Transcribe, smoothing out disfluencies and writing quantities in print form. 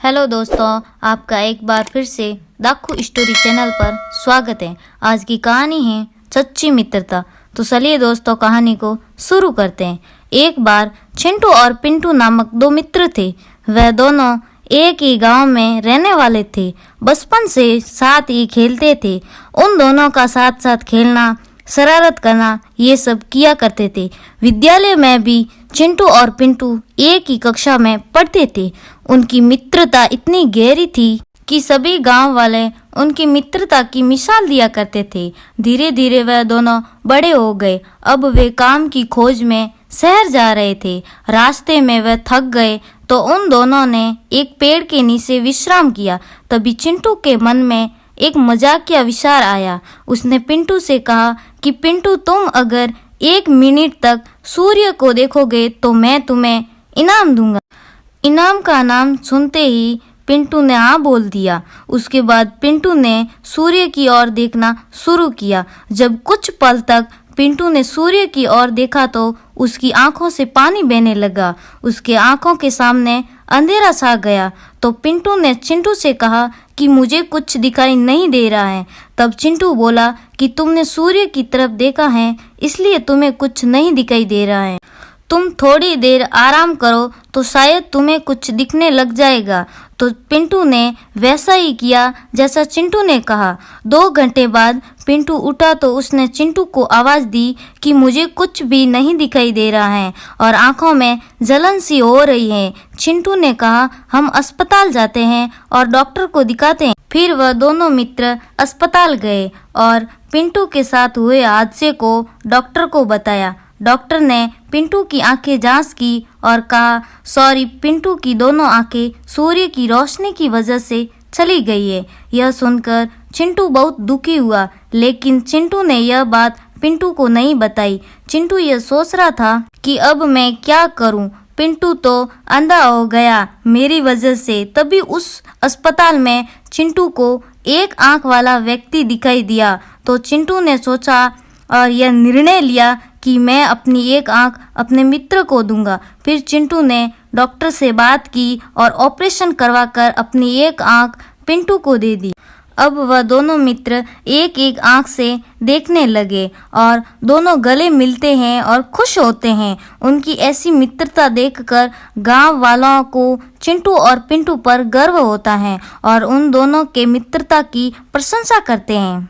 Hello दोस्तों, आपका एक बार फिर से दाखू स्टोरी चैनल पर स्वागत है। आज की कहानी है सच्ची मित्रता। तो चलिए दोस्तों, कहानी को शुरू करते हैं। एक बार चिंटू और पिंटू नामक दो मित्र थे। वह दोनों एक ही गांव में रहने वाले थे। बचपन से साथ ही खेलते थे। उन दोनों का साथ साथ खेलना, शरारत करना, ये सब किया करते थे। विद्यालय में भी चिंटू और पिंटू एक ही कक्षा में पढ़ते थे। उनकी मित्रता इतनी गहरी थी कि सभी गांव वाले उनकी मित्रता की मिसाल दिया करते थे। धीरे धीरे वह दोनों बड़े हो गए। अब वे काम की खोज में शहर जा रहे थे। रास्ते में वह थक गए तो उन दोनों ने एक पेड़ के नीचे विश्राम किया। तभी चिंटू के मन में एक मजाकिया विचार आया। उसने पिंटू से कहा कि पिंटू, तुम अगर 1 मिनट तक सूर्य को देखोगे तो मैं तुम्हें इनाम दूंगा। इनाम का नाम सुनते ही पिंटू ने हाँ बोल दिया। उसके बाद पिंटू ने सूर्य की ओर देखना शुरू किया। जब कुछ पल तक पिंटू ने सूर्य की ओर देखा तो उसकी आंखों से पानी बहने लगा। उसके आंखों के सामने अंधेरा छा गया। तो पिंटू ने चिंटू से कहा कि मुझे कुछ दिखाई नहीं दे रहा है। तब चिंटू बोला कि तुमने सूर्य की तरफ देखा है, इसलिए तुम्हें कुछ नहीं दिखाई दे रहा है। तुम थोड़ी देर आराम करो तो शायद तुम्हें कुछ दिखने लग जाएगा। तो पिंटू ने वैसा ही किया जैसा चिंटू ने कहा। 2 घंटे बाद पिंटू उठा तो उसने चिंटू को आवाज़ दी कि मुझे कुछ भी नहीं दिखाई दे रहा है और आंखों में जलन सी हो रही है। चिंटू ने कहा, हम अस्पताल जाते हैं और डॉक्टर को दिखाते हैं। फिर वह दोनों मित्र अस्पताल गए और पिंटू के साथ हुए हादसे को डॉक्टर को बताया। डॉक्टर ने पिंटू की आंखें जांच की और कहा, सॉरी, पिंटू की दोनों आंखें सूर्य की रोशनी की वजह से चली गई है। यह सुनकर चिंटू बहुत दुखी हुआ, लेकिन चिंटू ने यह बात पिंटू को नहीं बताई। चिंटू यह सोच रहा था कि अब मैं क्या करूं, पिंटू तो अंधा हो गया मेरी वजह से। तभी उस अस्पताल में चिंटू को एक आंख वाला व्यक्ति दिखाई दिया। तो चिंटू ने सोचा और यह निर्णय लिया कि मैं अपनी एक आंख अपने मित्र को दूंगा। फिर चिंटू ने डॉक्टर से बात की और ऑपरेशन करवाकर अपनी एक आंख पिंटू को दे दी। अब वह दोनों मित्र एक एक आंख से देखने लगे और दोनों गले मिलते हैं और खुश होते हैं। उनकी ऐसी मित्रता देखकर गांव वालों को चिंटू और पिंटू पर गर्व होता है और उन दोनों के मित्रता की प्रशंसा करते हैं।